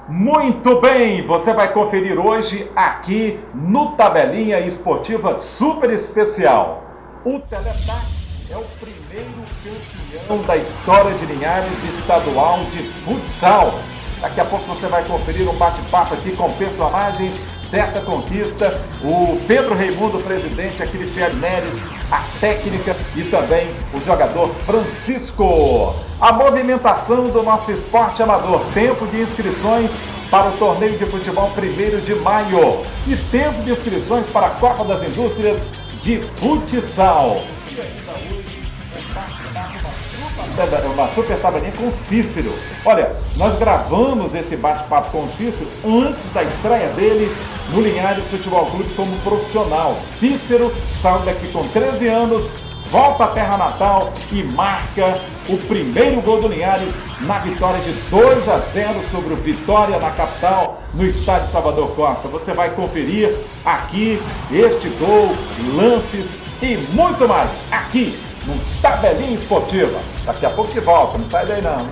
Muito bem, você vai conferir hoje aqui no Tabelinha Esportiva Super Especial. O Teletac é o primeiro campeão da história de Linhares estadual de futsal. Daqui a pouco você vai conferir um bate-papo aqui com personagens dessa conquista. O Pedro Raimundo, presidente, a Cristiane Neres, a técnica e também o jogador Francisco. A movimentação do nosso esporte amador. Tempo de inscrições para o torneio de futebol 1º de maio. E tempo de inscrições para a Copa das Indústrias de futsal. E ainda hoje, uma super tabelinha com o Cícero. Olha, nós gravamos esse bate-papo com o Cícero antes da estreia dele no Linhares Futebol Clube como profissional. Cícero saiu daqui com 13 anos, volta à terra natal e marca o primeiro gol do Linhares na vitória de 2-0 sobre o Vitória na capital, no estádio Salvador Costa. Você vai conferir aqui este gol, lances e muito mais aqui no Tabelinha Esportiva. Daqui a pouco de volta, não sai daí não, hein?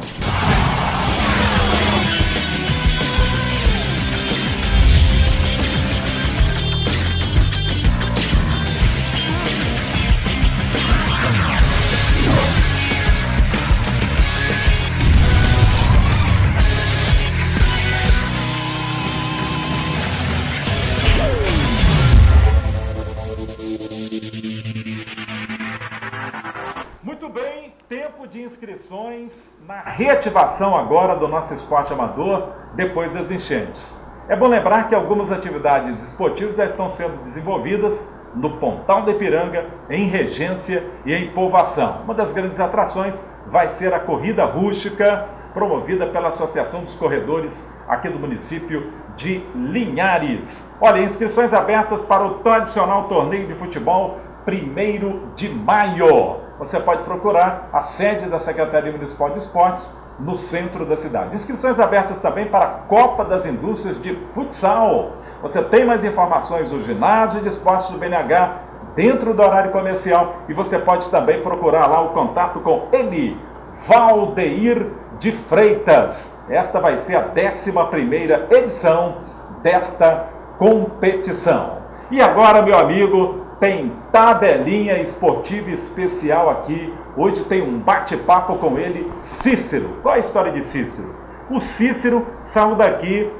Muito bem, tempo de inscrições na reativação agora do nosso esporte amador depois das enchentes. É bom lembrar que algumas atividades esportivas já estão sendo desenvolvidas no Pontal do Ipiranga, em Regência e em Povoação. Uma das grandes atrações vai ser a Corrida Rústica, promovida pela Associação dos Corredores aqui do município de Linhares. Olha, inscrições abertas para o tradicional torneio de futebol 1º de maio. Você pode procurar a sede da Secretaria Municipal de Esportes no centro da cidade. Inscrições abertas também para a Copa das Indústrias de Futsal. Você tem mais informações no ginásio de esportes do BNH dentro do horário comercial e você pode também procurar lá o contato com ele, Valdeir de Freitas. Esta vai ser a 11ª edição desta competição. E agora, meu amigo, tem Tabelinha Esportiva Especial aqui. Hoje tem um bate-papo com ele, Cícero. Qual é a história de Cícero? O Cícero saiu daqui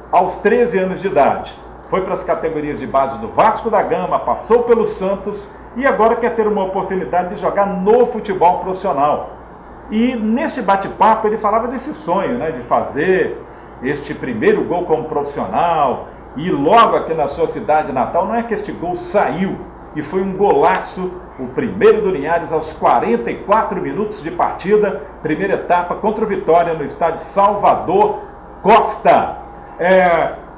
aos 13 anos de idade. Foi para as categorias de base do Vasco da Gama, passou pelo Santos e agora quer ter uma oportunidade de jogar no futebol profissional. E neste bate-papo ele falava desse sonho, né, de fazer este primeiro gol como profissional. E logo aqui na sua cidade natal, não é que este gol saiu, e foi um golaço, o primeiro do Linhares aos 44 minutos de partida, primeira etapa contra o Vitória no estádio Salvador Costa.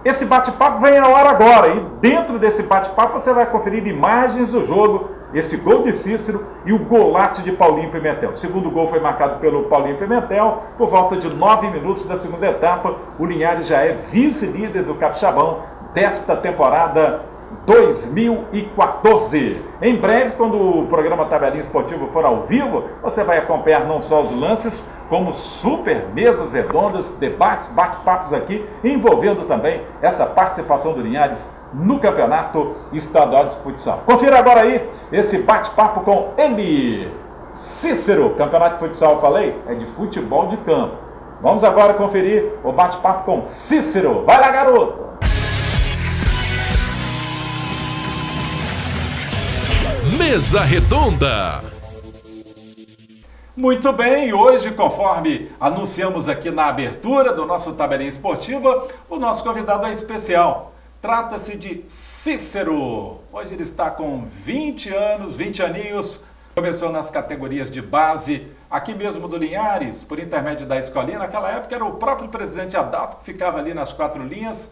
Esse bate-papo vem a hora agora, e dentro desse bate-papo você vai conferir imagens do jogo, esse gol de Cícero e o golaço de Paulinho Pimentel. O segundo gol foi marcado pelo Paulinho Pimentel, por volta de 9 minutos da segunda etapa. O Linhares já é vice-líder do Capixabão desta temporada 2014. Em breve, quando o programa Tabelinha Esportivo for ao vivo, você vai acompanhar não só os lances, como super mesas redondas, debates, bate-papos aqui, envolvendo também essa participação do Linhares no Campeonato Estadual de Futsal. Confira agora aí esse bate-papo com ele, Cícero. Campeonato de Futsal, eu falei, é de futebol de campo. Vamos agora conferir o bate-papo com Cícero. Vai lá, garoto! Mesa Redonda. Muito bem, hoje, conforme anunciamos aqui na abertura do nosso Tabelinha Esportiva, o nosso convidado é especial. Trata-se de Cícero. Hoje ele está com 20 anos, 20 aninhos. Começou nas categorias de base, aqui mesmo do Linhares, por intermédio da escolinha. Naquela época era o próprio presidente Adalto que ficava ali nas 4 linhas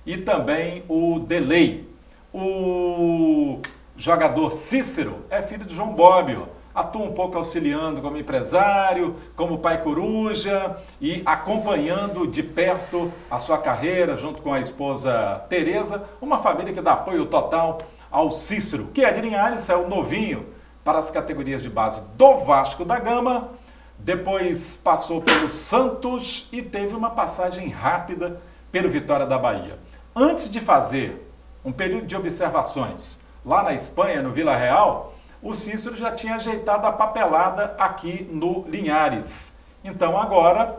e também o Delay. O jogador Cícero é filho de João Bobbio. Atua um pouco auxiliando como empresário, como pai coruja e acompanhando de perto a sua carreira junto com a esposa Tereza, uma família que dá apoio total ao Cícero, que é de Linhares, é o novinho para as categorias de base do Vasco da Gama, depois passou pelo Santos e teve uma passagem rápida pelo Vitória da Bahia. Antes de fazer um período de observações lá na Espanha, no Vila Real, o Cícero já tinha ajeitado a papelada aqui no Linhares. Então agora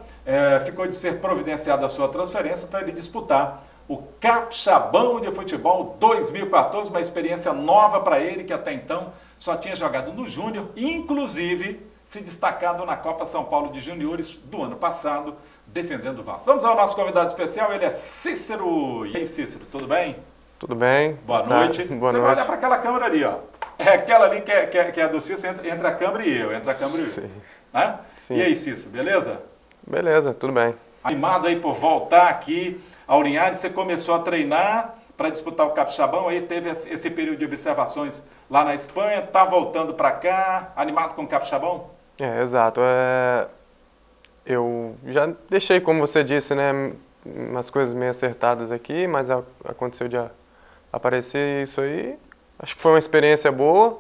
ficou de ser providenciada a sua transferência para ele disputar o Capixabão de Futebol 2014, uma experiência nova para ele, que até então só tinha jogado no Júnior, inclusive se destacado na Copa São Paulo de Juniores do ano passado, defendendo o Vasco. Vamos ao nosso convidado especial, ele é Cícero. E aí, Cícero, tudo bem? Tudo bem. Boa noite. Boa Você noite. vai olhar para aquela câmera ali, ó. É aquela ali que é do Cícero, entre a câmera e eu, Sim. Né? Sim. E aí, Cícero, beleza? Beleza, tudo bem. Animado aí por voltar aqui ao Linhares, você começou a treinar para disputar o Capixabão, aí teve esse período de observações lá na Espanha, tá voltando para cá, animado com o Capixabão? Exato. Eu já deixei, como você disse, né, umas coisas meio acertadas aqui, mas aconteceu de aparecer isso aí. Acho que foi uma experiência boa,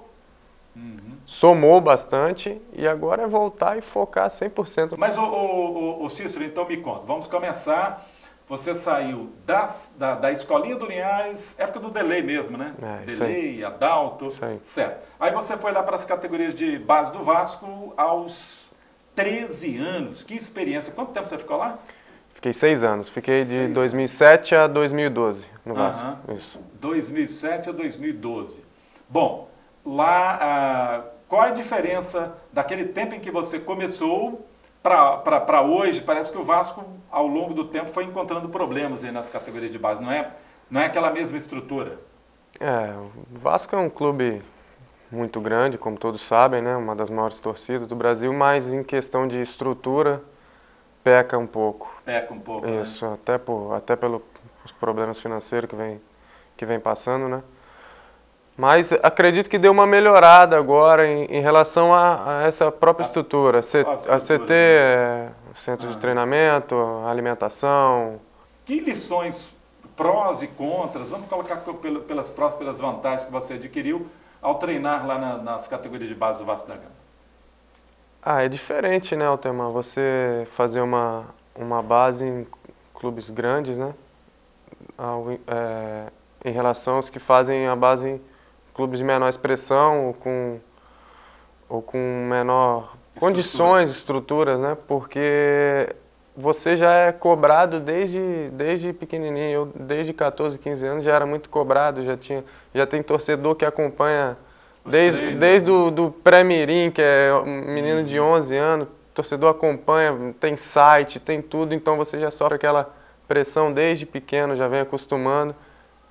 somou bastante, e agora é voltar e focar 100%. Mas, o Cícero, então me conta, vamos começar. Você saiu da escolinha do Linhares, época do Delay mesmo, né? Delay, Adalto, certo. Aí você foi lá para as categorias de base do Vasco aos 13 anos. Que experiência. Quanto tempo você ficou lá? Fiquei 6 anos. Fiquei de 2007 a 2012 no Vasco. Isso. 2007 a 2012. Bom, lá, qual é a diferença daquele tempo em que você começou para hoje? Parece que o Vasco, ao longo do tempo, foi encontrando problemas aí nas categorias de base. Não é aquela mesma estrutura? O Vasco é um clube muito grande, como todos sabem, né? Uma das maiores torcidas do Brasil, mas em questão de estrutura, peca um pouco. Peca um pouco, Isso, né? até pelos problemas financeiros que vem passando, né? Mas acredito que deu uma melhorada agora em relação a essa própria estrutura. A CT, centro de treinamento, alimentação. Que lições, prós e contras, vamos colocar pelas prós, pelas vantagens que você adquiriu ao treinar lá nas categorias de base do Vasco da Gama? É diferente, né, Altemar? Você fazer uma base em clubes grandes, né? Em relação aos que fazem a base em clubes de menor expressão ou com menor condições, estruturas, né? Porque você já é cobrado desde pequenininho. Eu, desde 14, 15 anos, já era muito cobrado, já tem torcedor que acompanha desde o pré-mirim, que é um menino de 11 anos, torcedor acompanha, tem site, tem tudo, então você já sofre aquela pressão desde pequeno, já vem acostumando.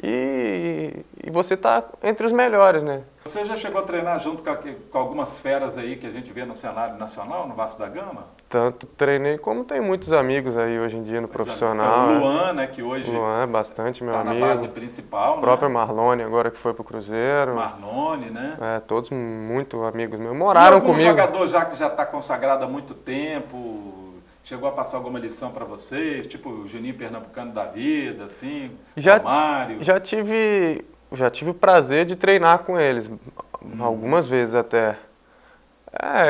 E você está entre os melhores, né? Você já chegou a treinar junto com algumas feras aí que a gente vê no cenário nacional, no Vasco da Gama? Tanto treinei como tem muitos amigos aí hoje em dia no profissional. O Luan, né, que hoje Luan é bastante meu amigo. Tá na base principal, o próprio Marlone, agora que foi pro Cruzeiro. Marlone, né? Todos muito amigos meus. Moraram comigo. Um jogador que já está consagrado há muito tempo, chegou a passar alguma lição para vocês, tipo o Juninho Pernambucano da vida, assim, o Mário? Já tive o prazer de treinar com eles, algumas vezes até.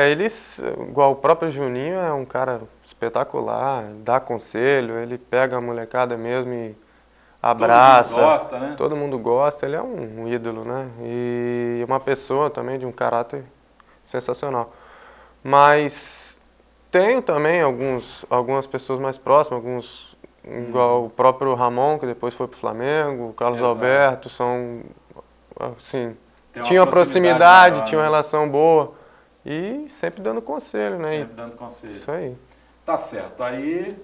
Eles, igual o próprio Juninho, é um cara espetacular, dá conselho, ele pega a molecada mesmo e abraça. Todo mundo gosta, né? Todo mundo gosta, ele é um ídolo, né? E uma pessoa também de um caráter sensacional. Mas tenho também algumas pessoas mais próximas, igual o próprio Ramon, que depois foi para o Flamengo, o Carlos Alberto, são, assim, tinham uma proximidade, maior, tinham uma relação boa e sempre dando conselho, né? Sempre dando conselho. Isso aí. Tá certo. Aí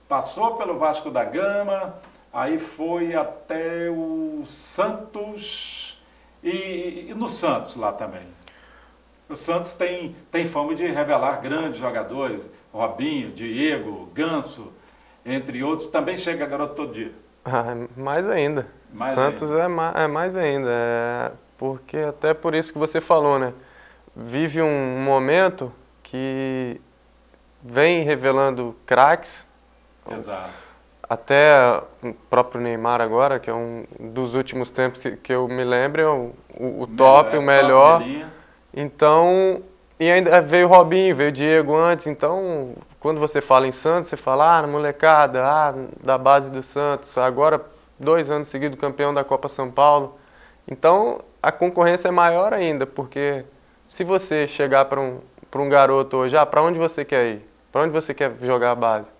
passou pelo Vasco da Gama, aí foi até o Santos e no Santos lá também. O Santos tem fama de revelar grandes jogadores, Robinho, Diego, Ganso, entre outros. Também chega garoto todo dia. Mais ainda. Santos ainda. É mais ainda. Porque até por isso que você falou, né? Vive um momento que vem revelando craques. Exato. Até o próprio Neymar agora, que é um dos últimos tempos que eu me lembro, é o top, o melhor. Então, e ainda veio o Robinho, veio o Diego antes, então quando você fala em Santos, você fala, molecada, da base do Santos, agora 2 anos seguidos campeão da Copa São Paulo. Então, a concorrência é maior ainda, porque se você chegar para um garoto hoje, para onde você quer ir? Para onde você quer jogar a base?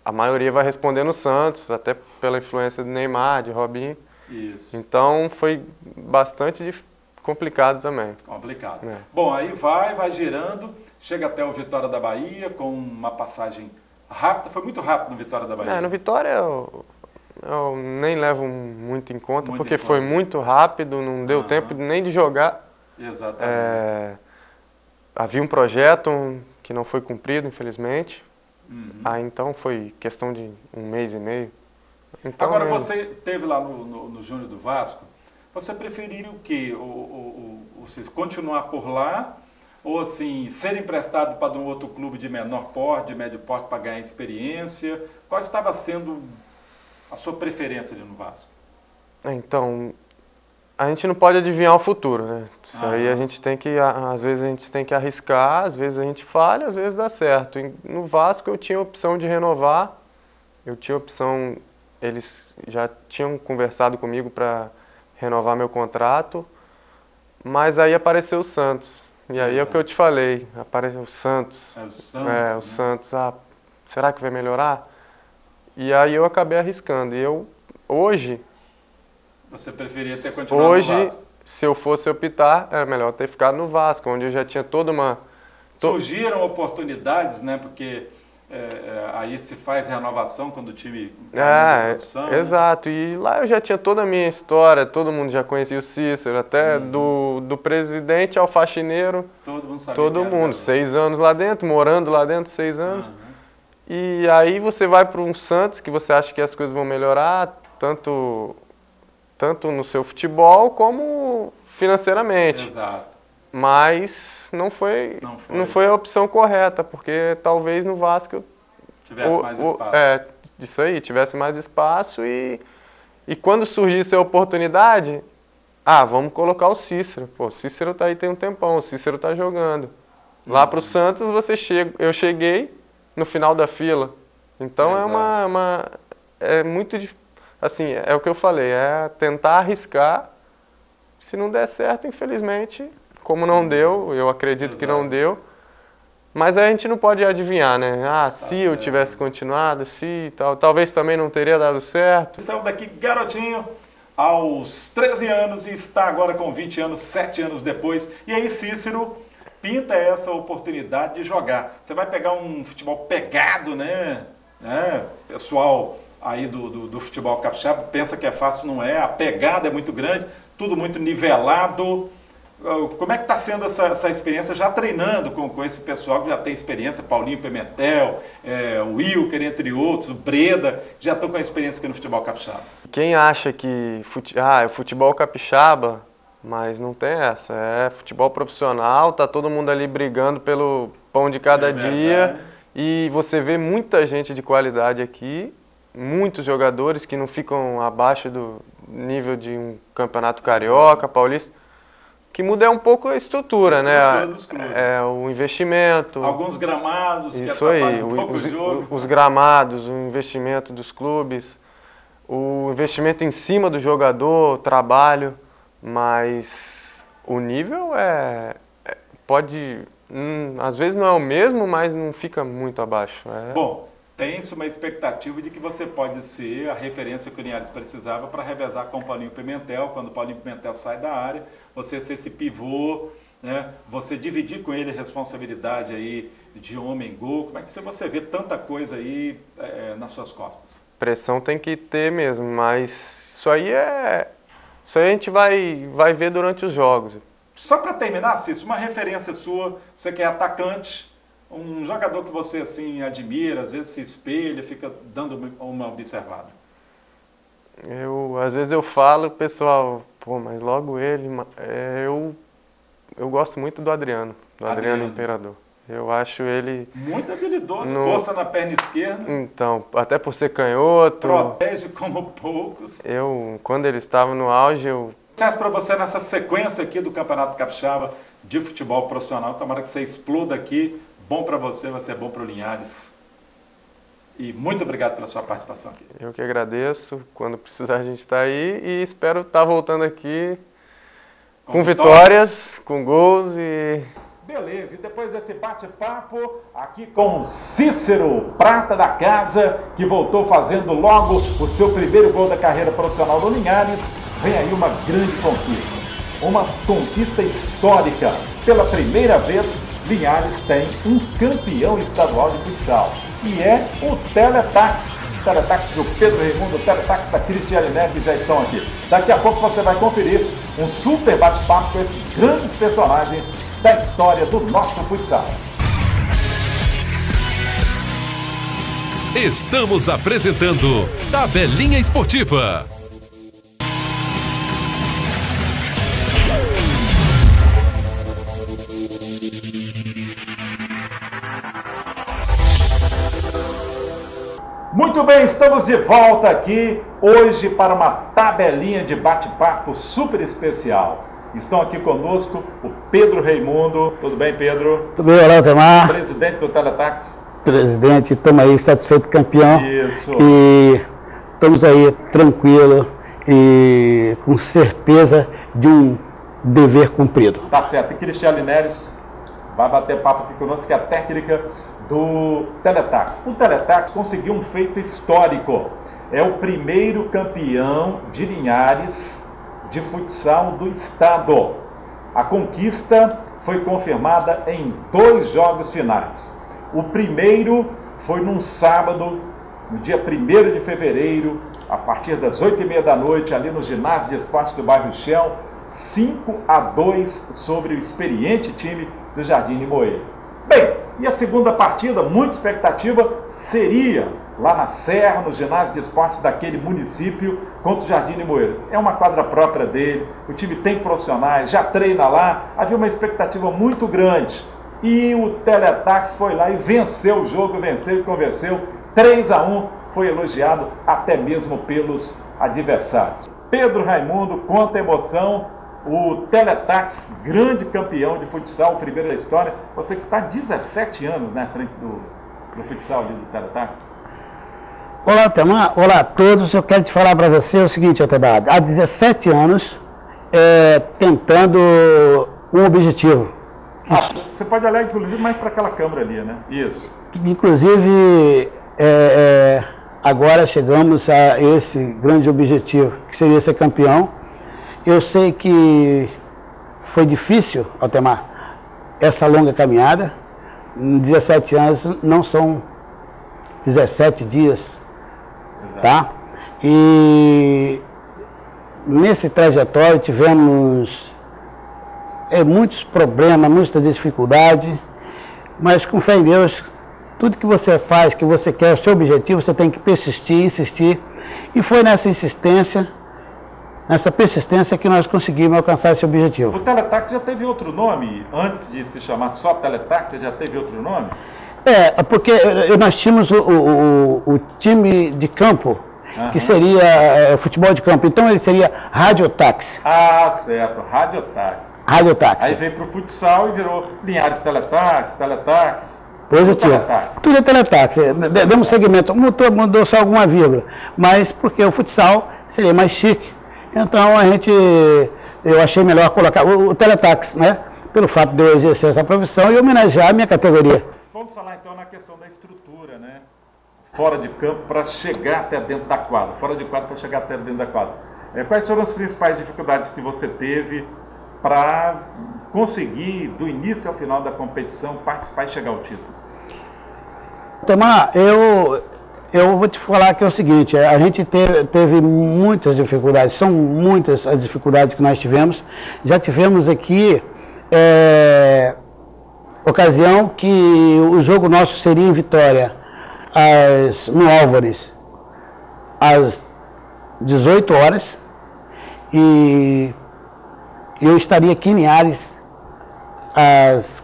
A maioria vai responder no Santos, até pela influência do Neymar, de Robinho. Isso. Então, foi bastante complicado também. Complicado. É. Bom, aí vai girando, chega até o Vitória da Bahia com uma passagem rápida. Foi muito rápido no Vitória da Bahia. No Vitória eu nem levo muito em conta, Muito porque em conta. foi muito rápido, não deu tempo nem de jogar. Exatamente. Havia um projeto que não foi cumprido, infelizmente. Então foi questão de 1 mês e meio. Então, Agora, você esteve lá no Júnior do Vasco, você preferiria o quê? Você continuar por lá ou assim, ser emprestado para um outro clube de menor porte, de médio porte, para ganhar experiência? Qual estava sendo a sua preferência ali no Vasco? Então, a gente não pode adivinhar o futuro, né? Isso aí a gente tem que, às vezes a gente tem que arriscar, às vezes a gente falha, às vezes dá certo. No Vasco eu tinha a opção de renovar, eu tinha a opção, eles já tinham conversado comigo para renovar meu contrato, mas aí apareceu o Santos. E aí é o que eu te falei, apareceu o Santos. O Santos. O Santos, será que vai melhorar? E aí eu acabei arriscando. E hoje... Você preferia ter continuado no Vasco? Se eu fosse optar, era melhor ter ficado no Vasco, onde eu já tinha toda uma... Surgiram oportunidades, né? Porque aí se faz renovação quando o time cai na produção. Exato. Né? E lá eu já tinha toda a minha história, todo mundo já conhecia o Cícero, até do presidente ao faxineiro. Todo mundo sabia. Todo mundo, 6 anos lá dentro, morando lá dentro, 6 anos. E aí você vai para um Santos, que você acha que as coisas vão melhorar, tanto no seu futebol como financeiramente. Exato. Mas não foi a opção correta, porque talvez no Vasco tivesse mais espaço. Isso aí, tivesse mais espaço e quando surgisse a oportunidade, vamos colocar o Cícero. Pô, o Cícero tá aí tem um tempão, o Cícero tá jogando. Lá pro Santos eu cheguei no final da fila. Então é muito difícil. Assim, é o que eu falei, é tentar arriscar. Se não der certo, infelizmente, como não deu, eu acredito que não deu. Mas a gente não pode adivinhar, né? Se eu tivesse continuado, talvez também não teria dado certo. Saiu daqui garotinho, aos 13 anos, e está agora com 20 anos, 7 anos depois. E aí Cícero pinta essa oportunidade de jogar. Você vai pegar um futebol pegado, né? Pessoal aí do futebol capixaba pensa que é fácil, não é. A pegada é muito grande, tudo muito nivelado. Como é que está sendo essa experiência já treinando com esse pessoal que já tem experiência, Paulinho Pimentel, o Wilker, entre outros, o Breda, já estão com a experiência aqui no futebol capixaba? Quem acha que é futebol capixaba, mas não tem essa, é futebol profissional, tá todo mundo ali brigando pelo pão de cada dia e você vê muita gente de qualidade aqui, muitos jogadores que não ficam abaixo do nível de um campeonato carioca, paulista. Que muda um pouco a estrutura, né? O investimento. Alguns gramados que atrapalham um pouco o jogo. Os gramados, o investimento dos clubes, o investimento em cima do jogador, o trabalho, mas o nível pode, às vezes não é o mesmo, mas não fica muito abaixo. Bom, tem-se uma expectativa de que você pode ser a referência que o Linhares precisava para revezar com o Paulinho Pimentel, quando o Paulinho Pimentel sai da área, você ser esse pivô, né? Você dividir com ele a responsabilidade aí de homem-gol. Como é que você vê tanta coisa aí nas suas costas? Pressão tem que ter mesmo, mas isso aí a gente vai ver durante os jogos. Só para terminar, Cícero, uma referência sua, você que é atacante, um jogador que você assim admira, às vezes se espelha, fica dando uma observada. Às vezes eu falo, pessoal, mas logo ele, eu gosto muito do Adriano Imperador. Eu acho ele... muito habilidoso, força na perna esquerda. Então, até por ser canhoto. Protege como poucos. Quando ele estava no auge, Sucesso para você nessa sequência aqui do Campeonato Capixaba de futebol profissional. Tomara que você exploda aqui. bom para você, vai ser bom para o Linhares. E muito obrigado pela sua participação aqui. Eu que agradeço. Quando precisar a gente está aí e espero estar voltando aqui com vitórias, com gols e... Beleza, e depois desse bate-papo aqui com o Cícero, prata da casa, que voltou fazendo logo o seu primeiro gol da carreira profissional do Linhares, vem aí uma grande conquista. Uma conquista histórica. Pela primeira vez, Linhares tem um campeão estadual de futsal. E é o Teletax. O Teletax do Pedro Raimundo, o Teletax da Cristiane Neves, que já estão aqui. Daqui a pouco você vai conferir um super bate-papo com esses grandes personagens da história do nosso futsal. Estamos apresentando Tabelinha Esportiva. Muito bem, estamos de volta aqui hoje para uma tabelinha de bate-papo super especial. Estão aqui conosco o Pedro Raimundo. Tudo bem, Pedro? Tudo bem, olá, Altemar. Presidente do Teletax. Presidente, estamos aí satisfeito campeão. Isso. E estamos aí tranquilo e com certeza de um dever cumprido. Tá certo. E Cristiane Neres vai bater papo aqui conosco, que é a técnica do Teletax. O Teletax conseguiu um feito histórico. É o primeiro campeão de Linhares de futsal do estado. A conquista foi confirmada em 2 jogos finais. O primeiro foi num sábado, no dia 1º de fevereiro, a partir das 8h30 da noite, ali no ginásio de esportes do bairro Shell, 5-2 sobre o experiente time do Jardim Limoeiro. Bem, e a segunda partida, muita expectativa, seria lá na Serra, no ginásio de esportes daquele município, contra o Jardim Limoeiro. É uma quadra própria dele, o time tem profissionais, já treina lá, havia uma expectativa muito grande. E o Teletax foi lá e venceu o jogo, venceu e convenceu, 3-1, foi elogiado até mesmo pelos adversários. Pedro Raimundo, quanta emoção, o Teletax, grande campeão de futsal, primeiro da história. Você que está há 17 anos na frente do futsal ali do Teletax. Olá, Altemar. Olá a todos. Eu quero te falar para você o seguinte, Altemar. Há 17 anos tentando um objetivo. Você pode olhar, inclusive, mais para aquela câmera ali, né? Isso. Inclusive, agora chegamos a esse grande objetivo, que seria ser campeão. Eu sei que foi difícil, Altemar, essa longa caminhada. 17 anos não são 17 dias, tá? E nesse trajetório tivemos muitos problemas, muita dificuldade, mas com fé em Deus, tudo que você faz, que você quer, o seu objetivo, você tem que persistir, insistir. E foi nessa insistência, nessa persistência que nós conseguimos alcançar esse objetivo. O Teletax já teve outro nome? Antes de se chamar só Teletax, já teve outro nome? Porque nós tínhamos o time de campo, que seria futebol de campo. Então ele seria Radiotax. Ah, certo. Radiotax. Radiotax. Aí veio para o futsal e virou Linhares Teletax, Teletax. Positivo. Teletax. Tudo é Teletax. Demos segmento. Mudou só alguma vírgula. Mas porque o futsal seria mais chique. Então eu achei melhor colocar o Teletax, né? Pelo fato de eu exercer essa profissão e homenagear a minha categoria. Vamos falar então na questão da estrutura, né? Fora de campo para chegar até dentro da quadra. Fora de quadra para chegar até dentro da quadra. Quais foram as principais dificuldades que você teve para conseguir, do início ao final da competição, participar e chegar ao título? Tomar, eu vou te falar que é o seguinte, a gente teve muitas dificuldades, são muitas as dificuldades que nós tivemos. Já tivemos aqui ocasião que o jogo nosso seria em Vitória, no Álvares, às 18 horas, e eu estaria aqui em Linhares às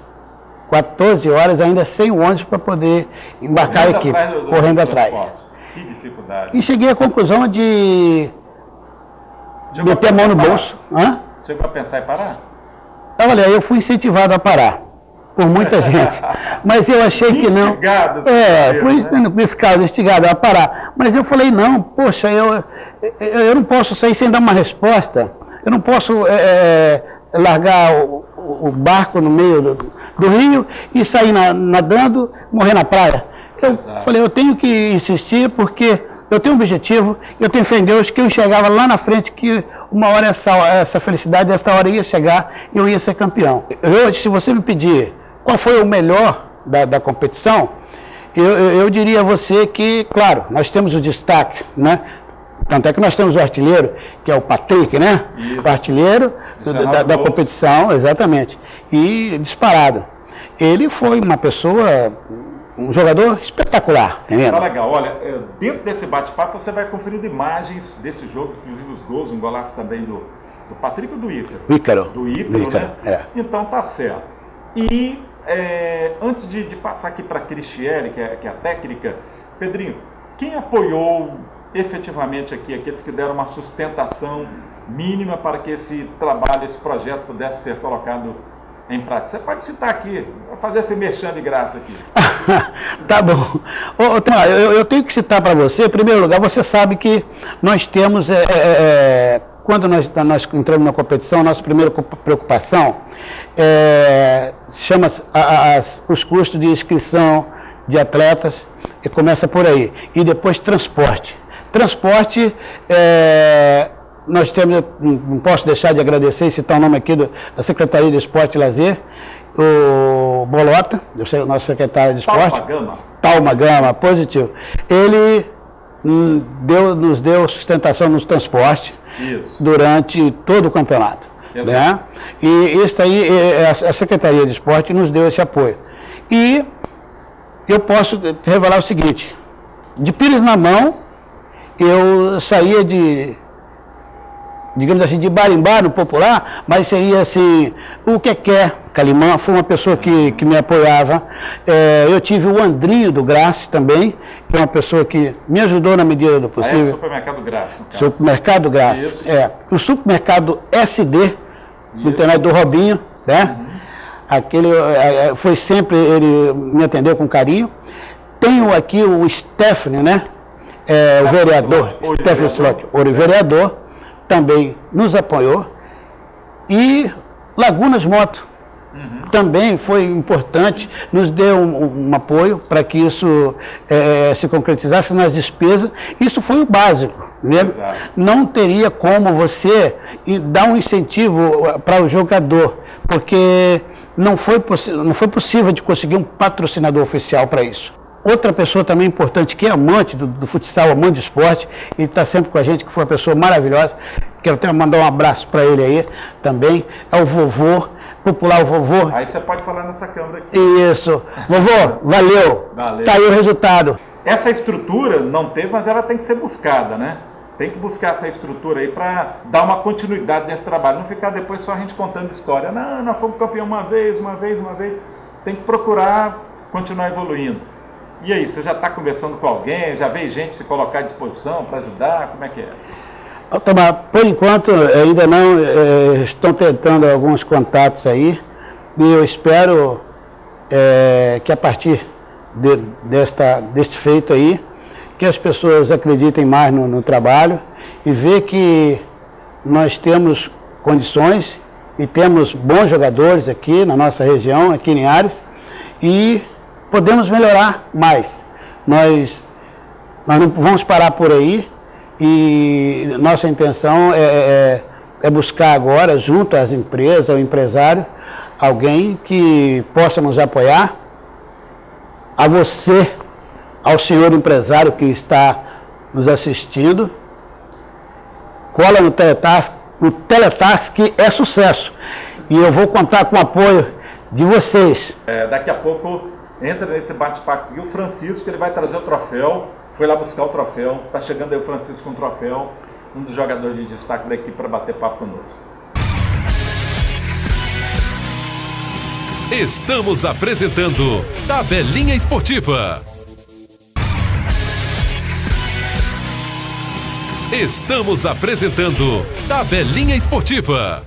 14 horas, ainda sem o ônibus para poder embarcar a equipe, correndo atrás. Que dificuldade. E cheguei à conclusão de meter a mão no bolso. Chegou a pensar em parar? Olha, eu fui incentivado a parar, por muita gente. Mas eu achei que não. Instigado, Fui, né? nesse caso, instigado a parar. Mas eu falei, não, poxa, eu não posso sair sem dar uma resposta. Eu não posso largar o barco no meio do rio e sair nadando, morrer na praia. Eu falei, eu tenho que insistir porque eu tenho um objetivo, eu tenho fé em Deus que eu enxergava lá na frente que uma hora essa felicidade, essa hora ia chegar e eu ia ser campeão. Hoje, se você me pedir qual foi o melhor da competição, eu diria a você que, claro, nós temos o destaque, né? Tanto é que nós temos o artilheiro, que é o Patrick, né? Isso. O artilheiro da competição, exatamente. E disparado. Ele foi uma pessoa, um jogador espetacular, entendeu? Tá legal. Olha, dentro desse bate-papo você vai conferindo imagens desse jogo, inclusive os gols, um golaço também do Patrick ou do Ícaro? Ícaro. Do Ícaro, né? É. Então tá certo. E antes de passar aqui para a Cristiele, que é a técnica, Pedrinho, quem apoiou efetivamente aqui, aqueles que deram uma sustentação mínima para que esse trabalho, esse projeto pudesse ser colocado em prática? Você pode citar aqui, vou fazer esse merchan de graça aqui. Tá bom. Eu tenho que citar para você, em primeiro lugar, você sabe que nós temos, quando nós entramos na competição, nossa primeira preocupação chama-se os custos de inscrição de atletas, e começa por aí. E depois transporte. Transporte, nós temos, não posso deixar de agradecer e citar o nome aqui da Secretaria de Esporte e Lazer, o Bolota, o nosso secretário de Esporte. Talma Gama, positivo. Ele nos deu sustentação no transporte. Isso. Durante todo o campeonato. Né? E isso aí, a Secretaria de Esporte nos deu esse apoio. E eu posso revelar o seguinte, de Pires na mão, eu saía digamos assim, de barimbá no popular, mas seria assim, o Keké Calimã foi uma pessoa que me apoiava. Eu tive o Andrinho do Graça também, que é uma pessoa que me ajudou na medida do possível. É o Supermercado Graça, no caso. Supermercado Graça, isso. O Supermercado SD, no internet do Robinho, né? Aquele foi sempre, ele me atendeu com carinho. Tenho aqui o Stephanie, né? O vereador, Stephanie Slot, o vereador, também nos apoiou. E Lagunas Moto também foi importante, nos deu um apoio para que isso se concretizasse nas despesas. Isso foi o básico, né? Não teria como você dar um incentivo para o jogador, porque não foi possível de conseguir um patrocinador oficial para isso. Outra pessoa também importante, que é amante do futsal, amante do esporte, e está sempre com a gente, que foi uma pessoa maravilhosa, quero até mandar um abraço para ele aí também, é o vovô, popular vovô. Aí você pode falar nessa câmera aqui. Isso. Vovô, valeu. Está aí o resultado. Essa estrutura não teve, mas ela tem que ser buscada, né? Tem que buscar essa estrutura aí para dar uma continuidade nesse trabalho, não ficar depois só a gente contando história. Não, nós fomos campeão uma vez. Tem que procurar continuar evoluindo. E aí, você já está conversando com alguém? Já veio gente se colocar à disposição para ajudar? Como é que é? Tomar, por enquanto, ainda não. Estão tentando alguns contatos aí. E eu espero que a partir deste feito aí, que as pessoas acreditem mais no trabalho e ver que nós temos condições e temos bons jogadores aqui na nossa região, aqui em Linhares, e podemos melhorar mais. Nós não vamos parar por aí e nossa intenção é buscar agora, junto às empresas, ao empresário, alguém que possa nos apoiar. A você, ao senhor empresário que está nos assistindo, cola no Teletask, que é sucesso. E eu vou contar com o apoio de vocês. Daqui a pouco entra nesse bate-papo aqui o Francisco, ele vai trazer o troféu, foi lá buscar o troféu, está chegando aí o Francisco com o troféu, um dos jogadores de destaque daqui para bater papo conosco. Estamos apresentando Tabelinha Esportiva. Estamos apresentando Tabelinha Esportiva.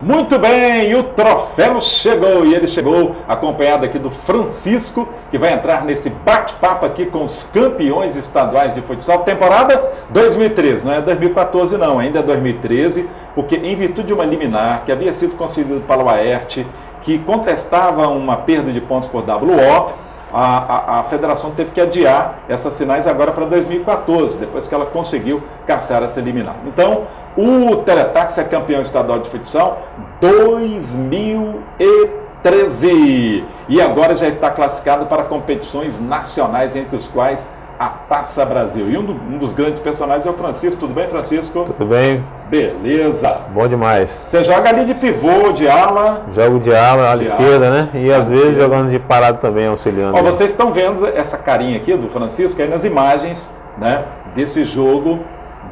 Muito bem, e o troféu chegou, e ele chegou acompanhado aqui do Francisco, que vai entrar nesse bate-papo aqui com os campeões estaduais de futsal, temporada 2013, não é 2014 não, ainda é 2013, porque em virtude de uma liminar que havia sido concedida pela UAERT, que contestava uma perda de pontos por WO, a federação teve que adiar essas finais agora para 2014, depois que ela conseguiu caçar essa liminar. Então, o Teletax é campeão estadual de futsal 2013 e agora já está classificado para competições nacionais, entre os quais a Taça Brasil. E um dos grandes personagens é o Francisco. Tudo bem, Francisco? Tudo bem. Beleza. Bom demais. Você joga ali de pivô, de ala? Jogo de ala esquerda, né? E às vezes jogando de parado também, auxiliando. Ó, vocês estão vendo essa carinha aqui do Francisco aí nas imagens, né, desse jogo,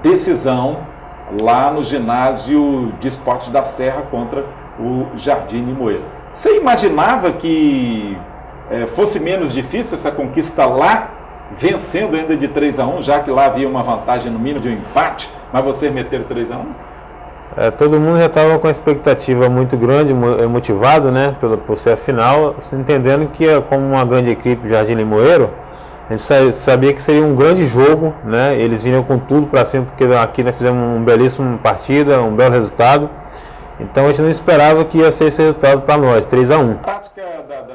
decisão, lá no ginásio de esportes da Serra contra o Jardim Limoeiro. Você imaginava que fosse menos difícil essa conquista lá, vencendo ainda de 3-1, já que lá havia uma vantagem no mínimo de um empate, mas vocês meteram 3-1? Todo mundo já estava com a expectativa muito grande, motivado, né, por ser a final, entendendo que como uma grande equipe, Jardim Limoeiro, a gente sabia que seria um grande jogo, né? Eles vinham com tudo para cima, porque aqui nós fizemos uma belíssima partida, um belo resultado. Então a gente não esperava que ia ser esse resultado para nós, 3-1. A tática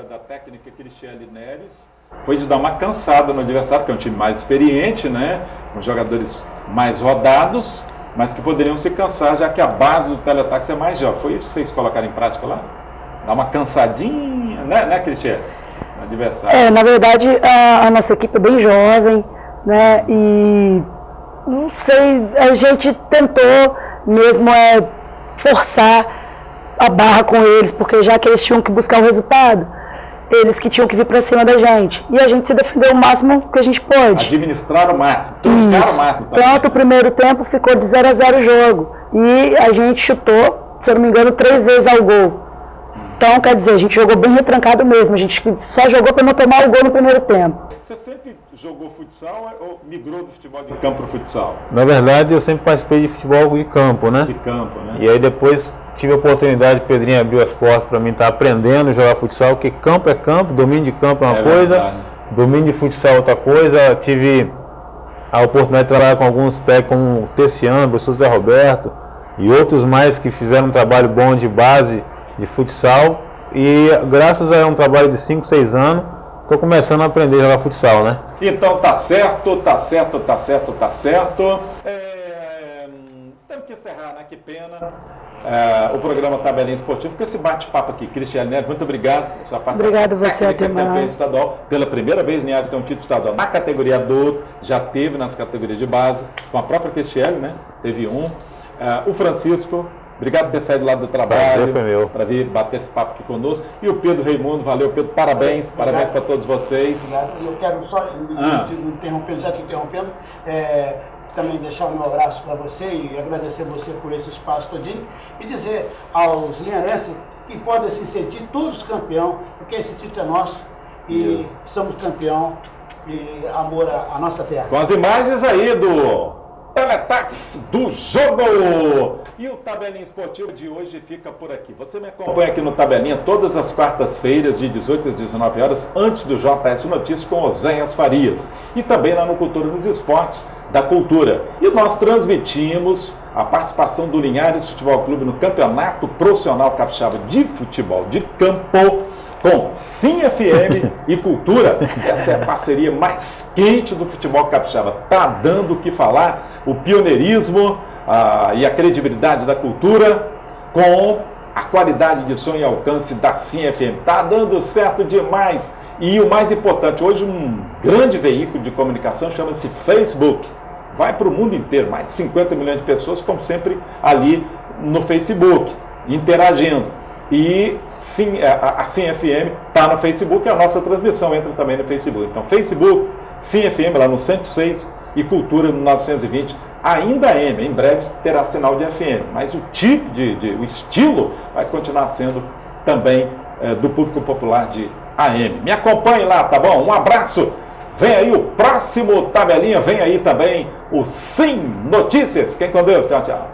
da técnica Cristiane Neres foi de dar uma cansada no adversário, que é um time mais experiente, né? Com jogadores mais rodados, mas que poderiam se cansar, já que a base do Teletax é mais jovem. Foi isso que vocês colocaram em prática lá? Dar uma cansadinha, né Cristiane? Adversário. Na verdade, a nossa equipe é bem jovem, né? E não sei, a gente tentou mesmo forçar a barra com eles, porque já que eles tinham que buscar o resultado, eles que tinham que vir para cima da gente. E a gente se defendeu o máximo que a gente pôde. Administrar o máximo, trocar o máximo. Tanto o primeiro tempo ficou de 0-0 o jogo. E a gente chutou, se eu não me engano, 3 vezes ao gol. Então, quer dizer, a gente jogou bem retrancado mesmo, a gente só jogou para não tomar o gol no primeiro tempo. Você sempre jogou futsal ou migrou do futebol de campo para o futsal? Na verdade, eu sempre participei de futebol de campo, né? De campo, né? E aí depois tive a oportunidade, o Pedrinho abriu as portas para mim estar aprendendo a jogar futsal, porque campo é campo, domínio de campo é uma coisa, verdade. Domínio de futsal é outra coisa. Tive a oportunidade de trabalhar com alguns técnicos, como o Tessiano, o professor Zé Roberto e outros mais que fizeram um trabalho bom de base de futsal, e graças a um trabalho de 5, 6 anos, estou começando a aprender a jogar futsal, né? Então tá certo. Temos que encerrar, né? Que pena. O programa Tabelinha Esportiva, com esse bate-papo aqui. Cristiane Neres, muito obrigado. Obrigado você, Atemar. Estadual. Pela primeira vez, Linhares tem um título estadual na categoria adulto, já teve nas categorias de base, com a própria Cristiane, né? Teve um. O Francisco, obrigado por ter saído lá do trabalho para vir bater esse papo aqui conosco. E o Pedro Raimundo, valeu, Pedro, parabéns para todos vocês. Obrigado. Eu quero só, interrompendo, já te interrompendo, também deixar o meu abraço para você e agradecer você por esse espaço todinho e dizer aos linharenses que podem se sentir todos campeão, porque esse título é nosso e somos campeão e amor à nossa terra. Com as imagens aí do Teletax do jogo. E o Tabelinha Esportivo de hoje fica por aqui. Você me acompanha aqui no Tabelinha todas as quartas-feiras, de 18 às 19 horas, antes do JS Notícias com Oséias Farias. E também lá no Cultura nos Esportes da Cultura. E nós transmitimos a participação do Linhares Futebol Clube no Campeonato Profissional Capixaba de Futebol de Campo, com Sim FM e Cultura. Essa é a parceria mais quente do futebol capixaba. Está dando o que falar, o pioneirismo e a credibilidade da cultura com a qualidade de som e alcance da Sim FM. Está dando certo demais. E o mais importante, hoje um grande veículo de comunicação chama-se Facebook. Vai para o mundo inteiro, mais de 50 milhões de pessoas estão sempre ali no Facebook, interagindo. E sim, a Sim FM está no Facebook, a nossa transmissão entra também no Facebook. Então, Facebook, Sim FM lá no 106 e Cultura no 920, ainda AM, em breve terá sinal de FM, mas o tipo o estilo vai continuar sendo também do público popular de AM. Me acompanhe lá, tá bom? Um abraço! Vem aí o próximo Tabelinha, vem aí também o Sim Notícias. Fiquem com Deus, tchau, tchau.